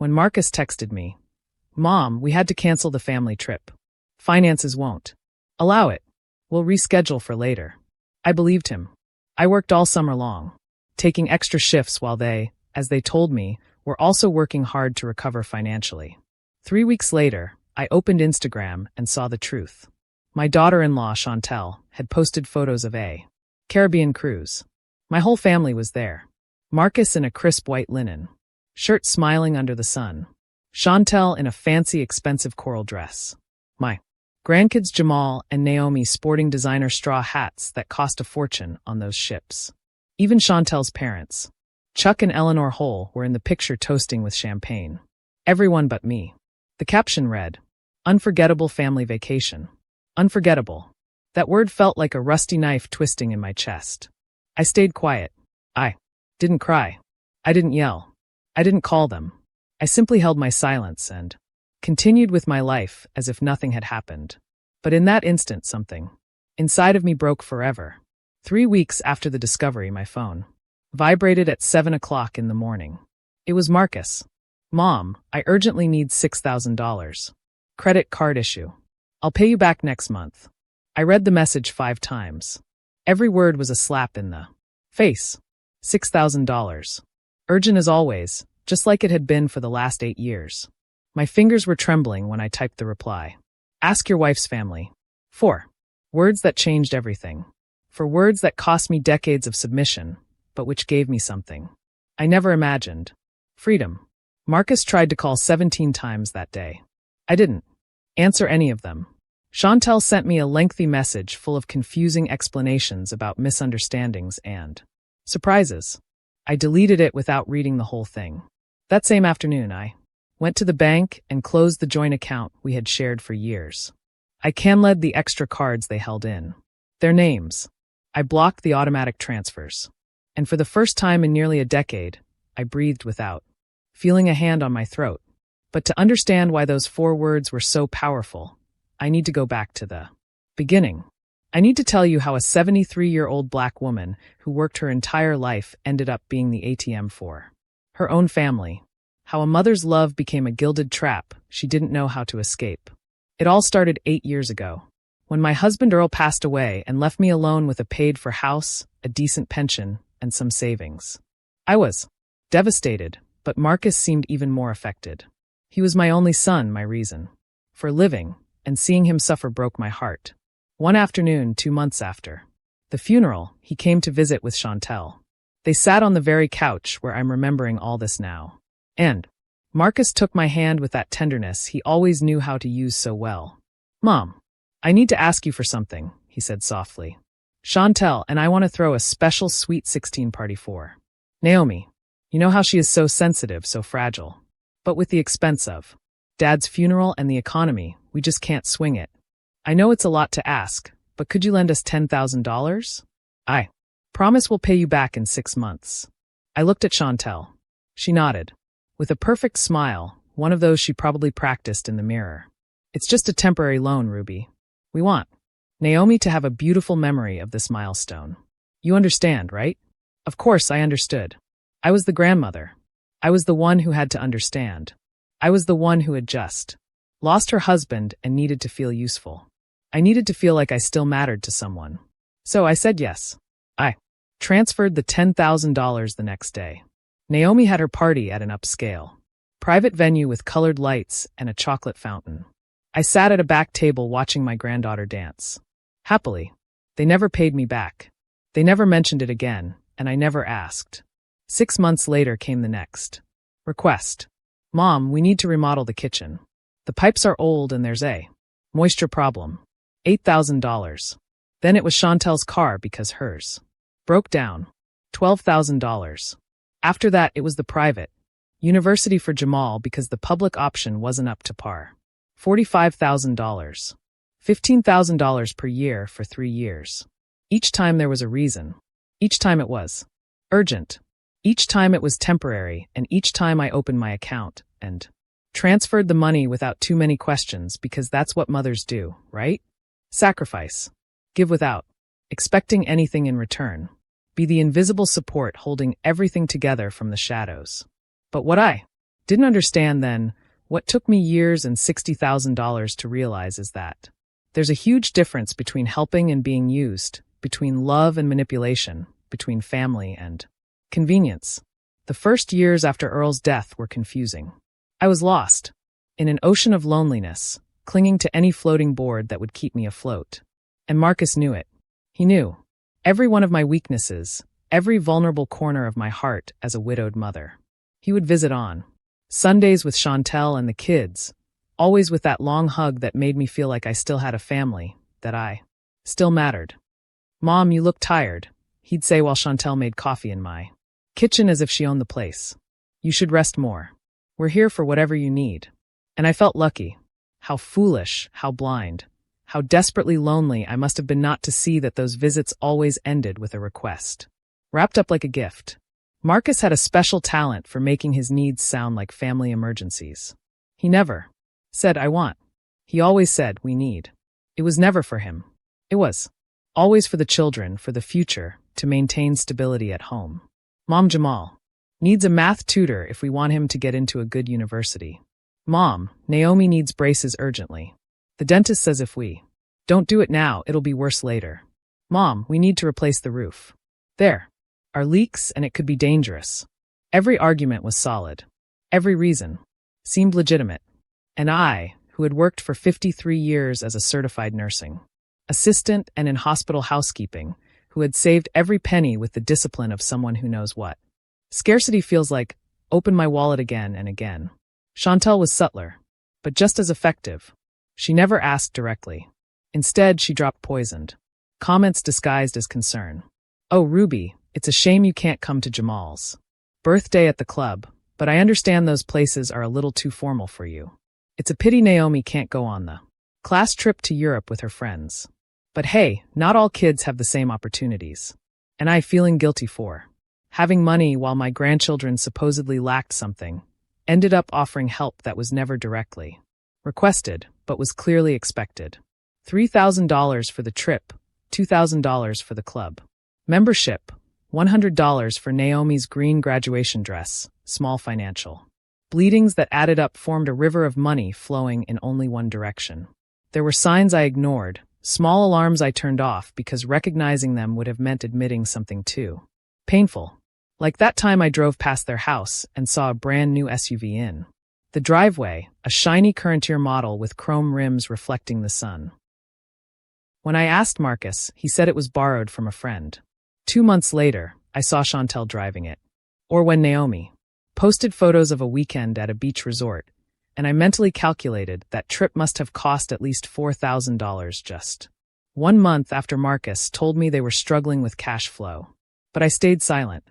when Marcus texted me, "Mom, we had to cancel the family trip. Finances won't allow it. We'll reschedule for later." I believed him. I worked all summer long, taking extra shifts while they, as they told me, were also working hard to recover financially. 3 weeks later, I opened Instagram and saw the truth. My daughter-in-law, Chantel, had posted photos of a Caribbean cruise. My whole family was there. Marcus in a crisp white linen shirt smiling under the sun. Chantel in a fancy, expensive coral dress. My grandkids Jamal and Naomi sporting designer straw hats that cost a fortune on those ships. Even Chantel's parents, Chuck and Eleanor Hole, were in the picture toasting with champagne. Everyone but me. The caption read, "Unforgettable family vacation." Unforgettable. That word felt like a rusty knife twisting in my chest. I stayed quiet. I didn't cry. I didn't yell. I didn't call them. I simply held my silence and continued with my life as if nothing had happened. But in that instant, something inside of me broke forever. 3 weeks after the discovery, my phone vibrated at 7 o'clock in the morning. It was Marcus. "Mom, I urgently need $6,000. Credit card issue. I'll pay you back next month." I read the message 5 times. Every word was a slap in the face. $6,000. Urgent as always, just like it had been for the last 8 years. My fingers were trembling when I typed the reply. "Ask your wife's family." 4 words that changed everything. 4 words that cost me decades of submission, but which gave me something I never imagined. Freedom. Marcus tried to call 17 times that day. I didn't answer any of them. Chantel sent me a lengthy message full of confusing explanations about misunderstandings and surprises. I deleted it without reading the whole thing. That same afternoon, I went to the bank and closed the joint account we had shared for years. I canceled the extra cards they held in their names. I blocked the automatic transfers. And for the first time in nearly a decade, I breathed without feeling a hand on my throat. But to understand why those 4 words were so powerful, I need to go back to the beginning. I need to tell you how a 73-year-old black woman who worked her entire life ended up being the ATM for her own family. How a mother's love became a gilded trap she didn't know how to escape. It all started 8 years ago, when my husband Earl passed away and left me alone with a paid-for house, a decent pension, and some savings. I was devastated, but Marcus seemed even more affected. He was my only son, my reason for living, and seeing him suffer broke my heart. One afternoon, 2 months after the funeral, he came to visit with Chantel. They sat on the very couch where I'm remembering all this now. And Marcus took my hand with that tenderness he always knew how to use so well. "Mom, I need to ask you for something," he said softly. "Chantel and I want to throw a special sweet 16 party for Naomi. You know how she is so sensitive, so fragile. But with the expense of Dad's funeral and the economy, we just can't swing it. I know it's a lot to ask, but could you lend us $10,000? I promise we'll pay you back in 6 months." I looked at Chantel. She nodded. With a perfect smile, one of those she probably practiced in the mirror. "It's just a temporary loan, Ruby. We want Naomi to have a beautiful memory of this milestone. You understand, right?" Of course I understood. I was the grandmother. I was the one who had to understand. I was the one who had just lost her husband and needed to feel useful. I needed to feel like I still mattered to someone. So I said yes. I transferred the $10,000 the next day. Naomi had her party at an upscale private venue with colored lights and a chocolate fountain. I sat at a back table watching my granddaughter dance. Happily. They never paid me back. They never mentioned it again, and I never asked. 6 months later came the next request. "Mom, we need to remodel the kitchen. The pipes are old and there's a moisture problem. $8,000. Then it was Chantel's car because hers broke down. $12,000. After that, it was the private university for Jamal because the public option wasn't up to par. $45,000. $15,000 per year for 3 years. Each time there was a reason. Each time it was urgent. Each time it was temporary, and each time I opened my account and transferred the money without too many questions because that's what mothers do, right? Sacrifice. Give without expecting anything in return. Be the invisible support holding everything together from the shadows. But what I Didn't understand then. What took me years and $60,000 to realize is that there's a huge difference between helping and being used, between love and manipulation, between family and convenience. The first years after Earl's death were confusing. I was lost, in an ocean of loneliness, clinging to any floating board that would keep me afloat. And Marcus knew it. He knew every one of my weaknesses, every vulnerable corner of my heart as a widowed mother. He would visit on Sundays with Chantel and the kids, always with that long hug that made me feel like I still had a family, that I still mattered. "Mom, you look tired," he'd say while Chantel made coffee in my kitchen as if she owned the place. "You should rest more. We're here for whatever you need." And I felt lucky. How foolish, how blind, how desperately lonely I must have been not to see that those visits always ended with a request, wrapped up like a gift. Marcus had a special talent for making his needs sound like family emergencies. He never said, "I want." He always said, "We need." It was never for him. It was always for the children, for the future, to maintain stability at home. "Mom, Jamal needs a math tutor if we want him to get into a good university." "Mom, Naomi needs braces urgently. The dentist says if we don't do it now, it'll be worse later." "Mom, we need to replace the roof. There are leaks and it could be dangerous." Every argument was solid. Every reason seemed legitimate. And I, who had worked for 53 years as a certified nursing assistant and in hospital housekeeping, who had saved every penny with the discipline of someone who knows what scarcity feels like, opened my wallet again and again. Chantel was subtler, but just as effective. She never asked directly. Instead, she dropped poisoned comments disguised as concern. "Oh, Ruby, it's a shame you can't come to Jamal's birthday at the club, but I understand those places are a little too formal for you. It's a pity Naomi can't go on the class trip to Europe with her friends. But hey, not all kids have the same opportunities. And I feeling guilty for having money while my grandchildren supposedly lacked something, ended up offering help that was never directly requested, but was clearly expected. $3,000 for the trip, $2,000 for the club membership, $100 for Naomi's green graduation dress, small financial bleedings that added up formed a river of money flowing in only one direction. There were signs I ignored, small alarms I turned off because recognizing them would have meant admitting something too painful. Like that time I drove past their house and saw a brand new SUV in the driveway, a shiny current year model with chrome rims reflecting the sun. When I asked Marcus, he said it was borrowed from a friend. 2 months later, I saw Chantel driving it. Or when Naomi posted photos of a weekend at a beach resort, and I mentally calculated that trip must have cost at least $4,000 just 1 month after Marcus told me they were struggling with cash flow. But I stayed silent.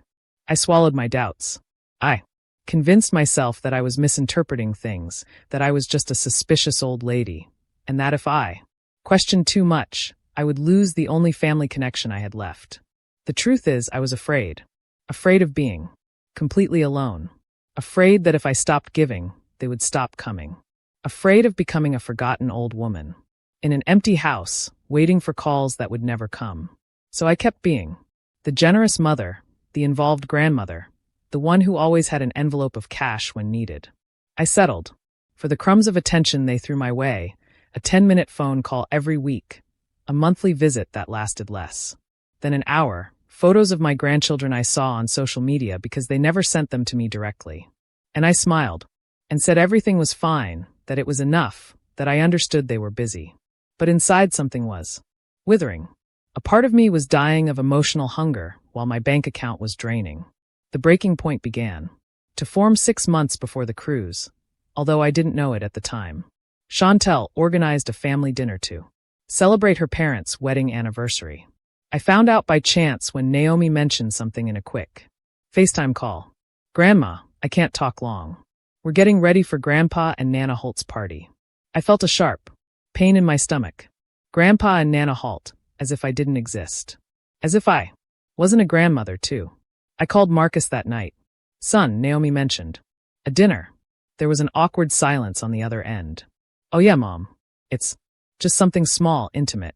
I swallowed my doubts. I convinced myself that I was misinterpreting things, that I was just a suspicious old lady, and that if I questioned too much, I would lose the only family connection I had left. The truth is, I was afraid. Afraid of being completely alone. Afraid that if I stopped giving, they would stop coming. Afraid of becoming a forgotten old woman. In an empty house, waiting for calls that would never come. So I kept being the generous mother, the involved grandmother, the one who always had an envelope of cash when needed. I settled for the crumbs of attention they threw my way, a 10-minute phone call every week, a monthly visit that lasted less than an hour, photos of my grandchildren I saw on social media because they never sent them to me directly. And I smiled and said everything was fine, that it was enough, that I understood they were busy. But inside something was withering. A part of me was dying of emotional hunger while my bank account was draining. The breaking point began to form 6 months before the cruise, although I didn't know it at the time. Chantel organized a family dinner to celebrate her parents' wedding anniversary. I found out by chance when Naomi mentioned something in a quick FaceTime call. "Grandma, I can't talk long. We're getting ready for Grandpa and Nana Holt's party." I felt a sharp pain in my stomach. Grandpa and Nana Holt, as if I didn't exist. As if I wasn't a grandmother, too. I called Marcus that night. "Son," Naomi mentioned. "A dinner." There was an awkward silence on the other end. "Oh yeah, Mom. It's just something small, intimate.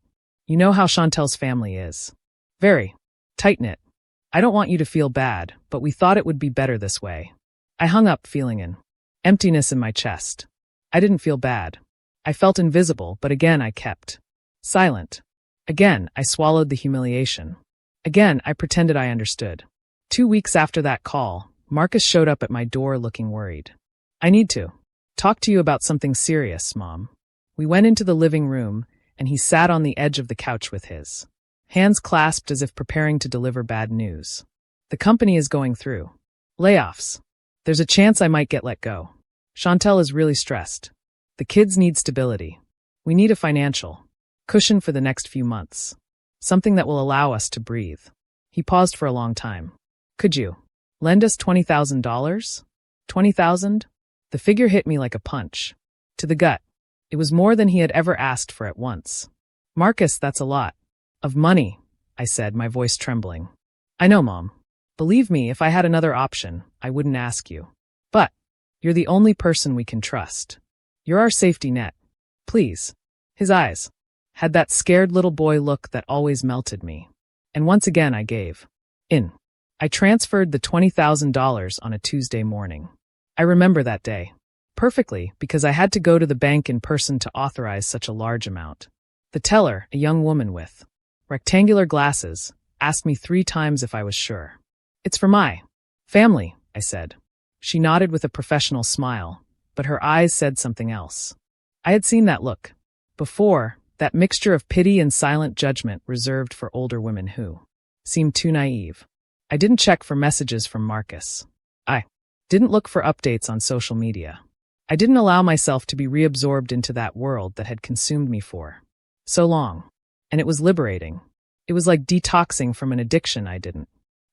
You know how Chantel's family is. Very tight-knit. I don't want you to feel bad, but we thought it would be better this way." I hung up feeling Emptiness in my chest. I didn't feel bad. I felt invisible, but again I kept silent. Again, I swallowed the humiliation. Again, I pretended I understood. 2 weeks after that call, Marcus showed up at my door looking worried. I need to talk to you about something serious, Mom. We went into the living room, and he sat on the edge of the couch with his hands clasped as if preparing to deliver bad news. The company is going through layoffs. There's a chance I might get let go. Chantel is really stressed. The kids need stability. We need a financial cushion for the next few months. Something that will allow us to breathe. He paused for a long time. Could you lend us $20,000? 20,000? The figure hit me like a punch. To the gut. It was more than he had ever asked for at once. Marcus, that's a lot of money, I said, my voice trembling. I know, Mom. Believe me, if I had another option, I wouldn't ask you. But you're the only person we can trust. You're our safety net. Please. His eyes had that scared little boy look that always melted me. And once again I gave in. I transferred the $20,000 on a Tuesday morning. I remember that day perfectly because I had to go to the bank in person to authorize such a large amount. The teller, a young woman with rectangular glasses, asked me 3 times if I was sure. It's for my family, I said. She nodded with a professional smile, but her eyes said something else. I had seen that look before, that mixture of pity and silent judgment reserved for older women who seemed too naive. I didn't check for messages from Marcus. I didn't look for updates on social media. I didn't allow myself to be reabsorbed into that world that had consumed me for so long. And it was liberating. It was like detoxing from an addiction I didn't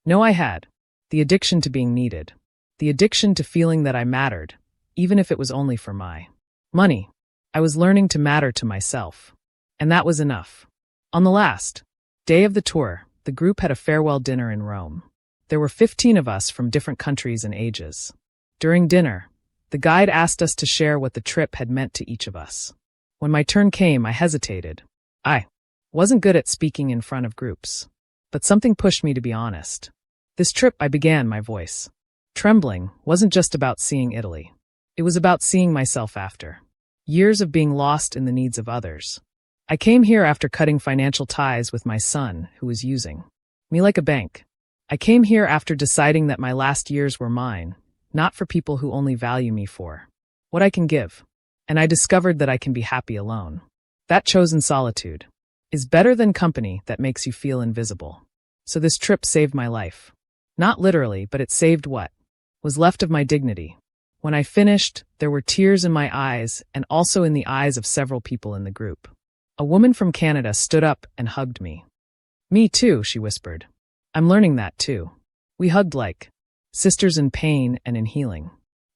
know I had. The addiction to being needed. The addiction to feeling that I mattered, even if it was only for my money. I was learning to matter to myself. And that was enough. On the last day of the tour, the group had a farewell dinner in Rome. There were 15 of us from different countries and ages. During dinner, the guide asked us to share what the trip had meant to each of us. When my turn came, I hesitated. I wasn't good at speaking in front of groups. But something pushed me to be honest. This trip, I began, my voice trembling, wasn't just about seeing Italy. It was about seeing myself after years of being lost in the needs of others. I came here after cutting financial ties with my son, who was using me like a bank. I came here after deciding that my last years were mine, not for people who only value me for what I can give. And I discovered that I can be happy alone. That chosen solitude is better than company that makes you feel invisible. So this trip saved my life. Not literally, but it saved what was left of my dignity. When I finished, there were tears in my eyes and also in the eyes of several people in the group. A woman from Canada stood up and hugged me. Me too, she whispered. I'm learning that too. We hugged like sisters in pain and in healing.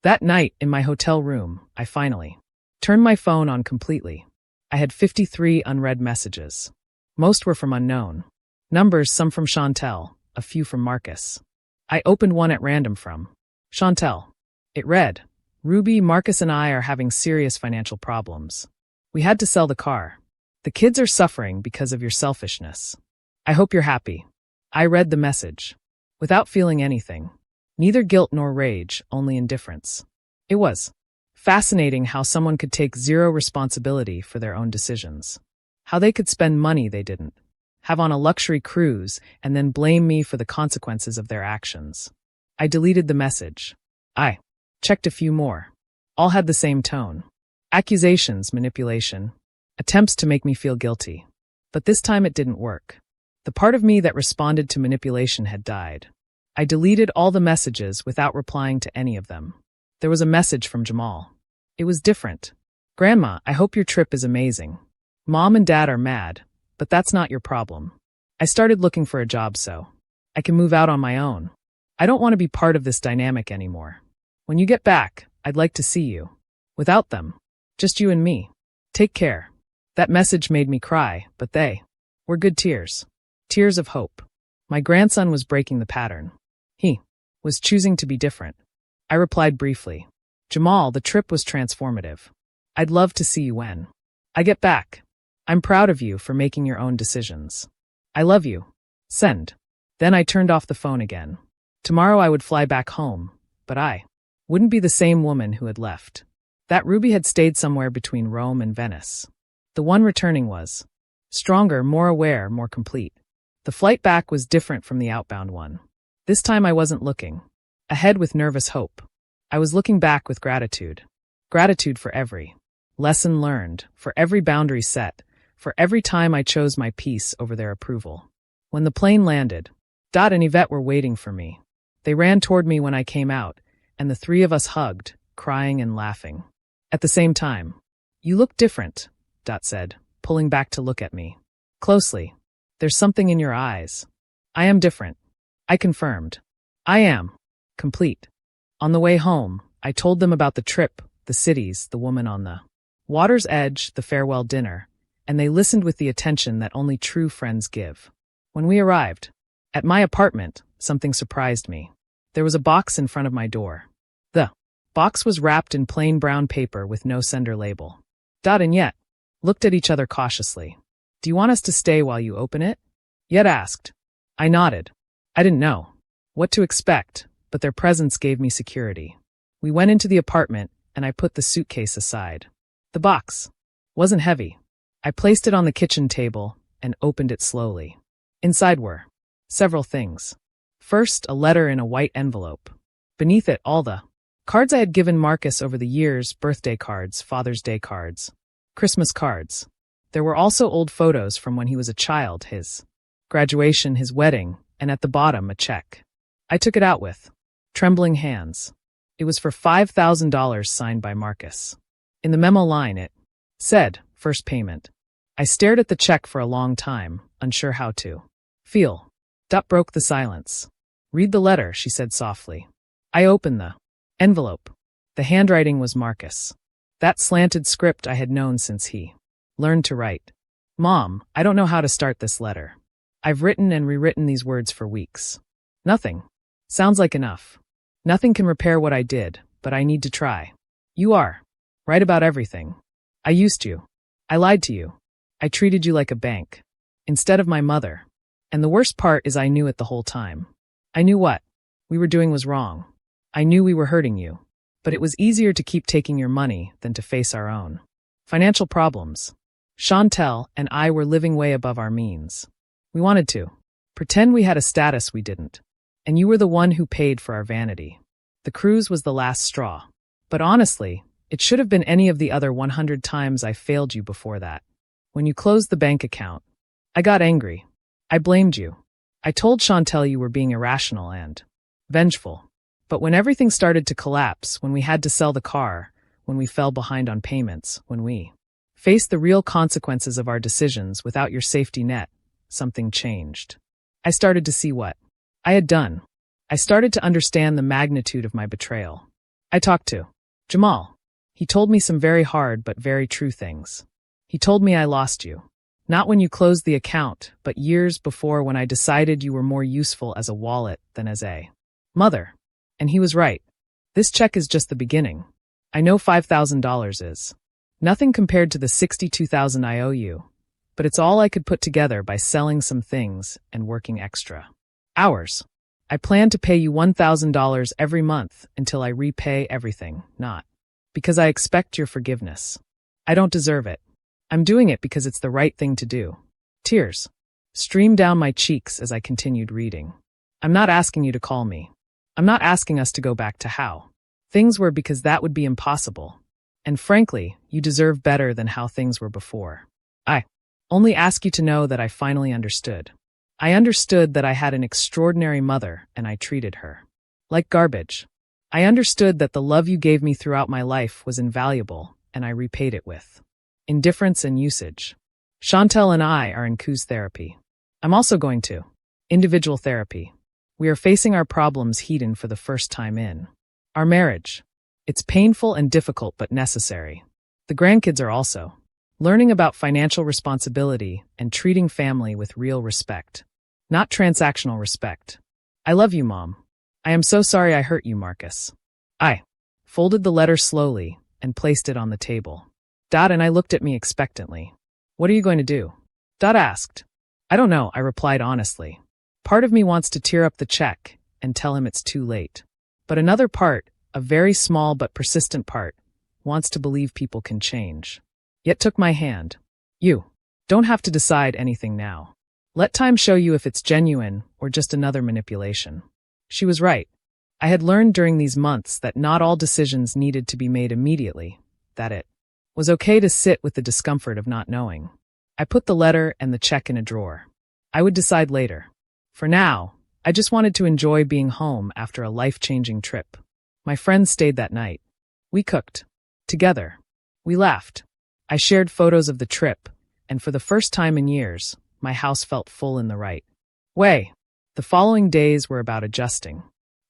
That night, in my hotel room, I finally turned my phone on completely. I had 53 unread messages. Most were from unknown numbers, some from Chantel, a few from Marcus. I opened one at random from Chantel. It read, Ruby, Marcus and I are having serious financial problems. We had to sell the car. The kids are suffering because of your selfishness. I hope you're happy. I read the message without feeling anything. Neither guilt nor rage, only indifference. It was fascinating how someone could take zero responsibility for their own decisions. How they could spend money they didn't have on a luxury cruise and then blame me for the consequences of their actions. I deleted the message. I checked a few more. All had the same tone. Accusations, manipulation, attempts to make me feel guilty. But this time it didn't work. The part of me that responded to manipulation had died. I deleted all the messages without replying to any of them. There was a message from Jamal. It was different. Grandma, I hope your trip is amazing. Mom and Dad are mad, but that's not your problem. I started looking for a job so I can move out on my own. I don't want to be part of this dynamic anymore. When you get back, I'd like to see you. Without them. Just you and me. Take care. That message made me cry, but they were good tears. Tears of hope. My grandson was breaking the pattern. He was choosing to be different. I replied briefly. Jamal, the trip was transformative. I'd love to see you when I get back. I'm proud of you for making your own decisions. I love you. Send. Then I turned off the phone again. Tomorrow I would fly back home, but I wouldn't be the same woman who had left. That Ruby had stayed somewhere between Rome and Venice. The one returning was stronger, more aware, more complete. The flight back was different from the outbound one. This time I wasn't looking ahead with nervous hope. I was looking back with gratitude. Gratitude for every lesson learned, for every boundary set, for every time I chose my peace over their approval. When the plane landed, Dot and Yvette were waiting for me. They ran toward me when I came out, and the three of us hugged, crying and laughing. At the same time, "You look different," Dot said, pulling back to look at me closely. "There's something in your eyes." "I am different," I confirmed. "I am complete." On the way home, I told them about the trip, the cities, the woman on the water's edge, the farewell dinner, and they listened with the attention that only true friends give. When we arrived at my apartment, something surprised me. There was a box in front of my door. The box was wrapped in plain brown paper with no sender label. Dot and Yet looked at each other cautiously. "Do you want us to stay while you open it?" Yet asked. I nodded. I didn't know what to expect, but their presence gave me security. We went into the apartment, and I put the suitcase aside. The box wasn't heavy. I placed it on the kitchen table and opened it slowly. Inside were several things. First, a letter in a white envelope. Beneath it, all the cards I had given Marcus over the years, birthday cards, Father's Day cards, Christmas cards. There were also old photos from when he was a child, his graduation, his wedding, and at the bottom, a check. I took it out with trembling hands. It was for $5,000 signed by Marcus. In the memo line, it said, "First payment." I stared at the check for a long time, unsure how to feel. Dot broke the silence. "Read the letter," she said softly. I opened the envelope. The handwriting was Marcus. That slanted script I had known since he learned to write. "Mom, I don't know how to start this letter. I've written and rewritten these words for weeks. Nothing sounds like enough. Nothing can repair what I did, but I need to try. You are right about everything. I used you. I lied to you. I treated you like a bank instead of my mother. And the worst part is I knew it the whole time. I knew what we were doing was wrong. I knew we were hurting you. But it was easier to keep taking your money than to face our own financial problems. Chantel and I were living way above our means. We wanted to pretend we had a status we didn't. And you were the one who paid for our vanity. The cruise was the last straw. But honestly, it should have been any of the other 100 times I failed you before that. When you closed the bank account, I got angry. I blamed you. I told Chantel you were being irrational and vengeful. But when everything started to collapse, when we had to sell the car, when we fell behind on payments, when we faced the real consequences of our decisions without your safety net, something changed. I started to see what I had done. I started to understand the magnitude of my betrayal. I talked to Jamal. He told me some very hard but very true things. He told me I lost you. Not when you closed the account, but years before when I decided you were more useful as a wallet than as a mother. And he was right. This check is just the beginning. I know $5,000 is nothing compared to the $62,000 I owe you, but it's all I could put together by selling some things and working extra hours. I plan to pay you $1,000 every month until I repay everything, not because I expect your forgiveness. I don't deserve it. I'm doing it because it's the right thing to do. Tears streamed down my cheeks as I continued reading. I'm not asking you to call me. I'm not asking us to go back to how things were because that would be impossible. And frankly, you deserve better than how things were before. I only ask you to know that I finally understood. I understood that I had an extraordinary mother and I treated her like garbage. I understood that the love you gave me throughout my life was invaluable and I repaid it with indifference and usage. Chantel and I are in Q's therapy. I'm also going to individual therapy. We are facing our problems head-on for the first time in our marriage. It's painful and difficult but necessary. The grandkids are also learning about financial responsibility and treating family with real respect, not transactional respect. I love you, Mom. I am so sorry I hurt you, Marcus. I folded the letter slowly and placed it on the table. Dot and I looked at me expectantly. What are you going to do? Dot asked. I don't know, I replied honestly. Part of me wants to tear up the check and tell him it's too late. But another part a very small but persistent part, wants to believe people can change. Yet took my hand. You don't have to decide anything now. Let time show you if it's genuine or just another manipulation. She was right. I had learned during these months that not all decisions needed to be made immediately, that it was okay to sit with the discomfort of not knowing. I put the letter and the check in a drawer. I would decide later. For now, I just wanted to enjoy being home after a life-changing trip. My friends stayed that night. We cooked. Together. We laughed. I shared photos of the trip, and for the first time in years, my house felt full in the right way. The following days were about adjusting.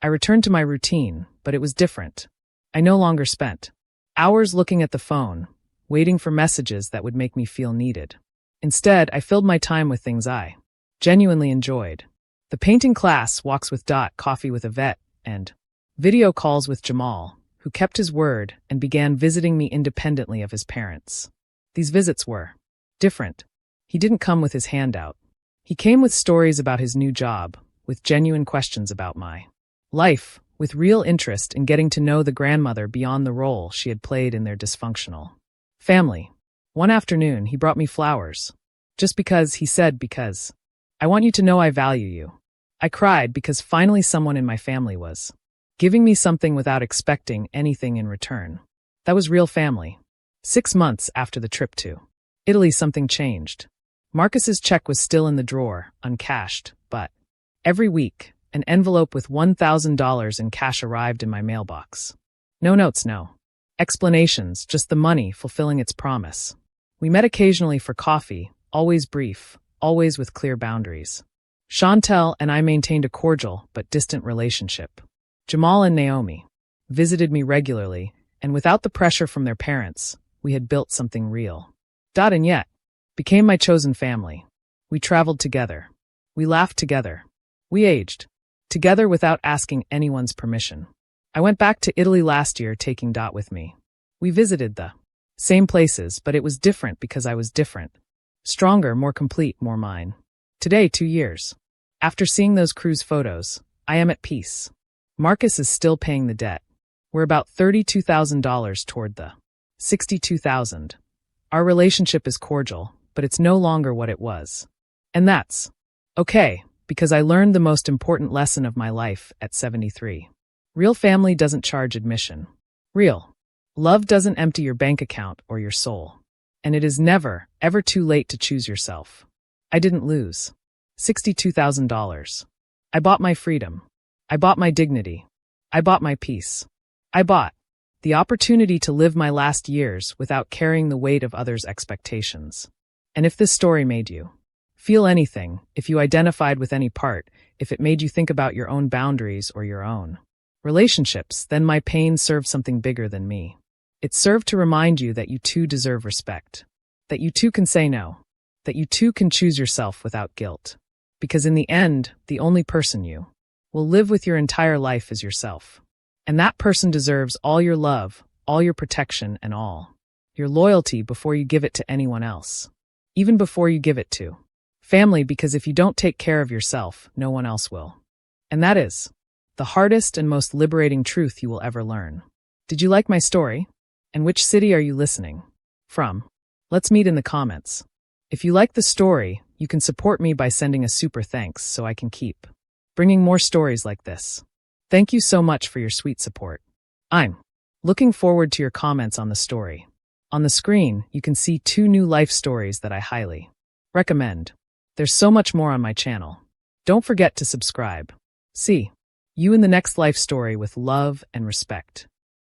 I returned to my routine, but it was different. I no longer spent hours looking at the phone, waiting for messages that would make me feel needed. Instead, I filled my time with things I genuinely enjoyed. The painting class, walks with Dot, coffee with Yvette, and video calls with Jamal, who kept his word and began visiting me independently of his parents. These visits were different. He didn't come with his hand out. He came with stories about his new job, with genuine questions about my life, with real interest in getting to know the grandmother beyond the role she had played in their dysfunctional family. One afternoon, he brought me flowers. Just because, he said, because I want you to know I value you. I cried because finally someone in my family was giving me something without expecting anything in return. That was real family. 6 months after the trip to Italy, something changed. Marcus's check was still in the drawer, uncashed, but every week, an envelope with $1,000 in cash arrived in my mailbox. No notes, no explanations, just the money fulfilling its promise. We met occasionally for coffee, always brief, always with clear boundaries. Chantel and I maintained a cordial but distant relationship. Jamal and Naomi visited me regularly, and without the pressure from their parents, we had built something real. Dot and Yet became my chosen family. We traveled together. We laughed together. We aged together without asking anyone's permission. I went back to Italy last year, taking Dot with me. We visited the same places, but it was different because I was different. Stronger, more complete, more mine. Today, 2 years after seeing those cruise photos, I am at peace. Marcus is still paying the debt. We're about $32,000 toward the $62,000. Our relationship is cordial, but it's no longer what it was. And that's okay, because I learned the most important lesson of my life at 73. Real family doesn't charge admission. Real love doesn't empty your bank account or your soul. And it is never, ever too late to choose yourself. I didn't lose $62,000. I bought my freedom. I bought my dignity. I bought my peace. I bought the opportunity to live my last years without carrying the weight of others' expectations. And if this story made you feel anything, if you identified with any part, if it made you think about your own boundaries or your own relationships, then my pain served something bigger than me. It served to remind you that you too deserve respect, that you too can say no, that you too can choose yourself without guilt. Because in the end, the only person you will live with your entire life is yourself. And that person deserves all your love, all your protection, and all your loyalty before you give it to anyone else. Even before you give it to family, because if you don't take care of yourself, no one else will. And that is the hardest and most liberating truth you will ever learn. Did you like my story? And which city are you listening from? Let's meet in the comments. If you like the story, you can support me by sending a super thanks so I can keep bringing more stories like this. Thank you so much for your sweet support. I'm looking forward to your comments on the story. On the screen, you can see 2 new life stories that I highly recommend. There's so much more on my channel. Don't forget to subscribe. See you in the next life story with love and respect.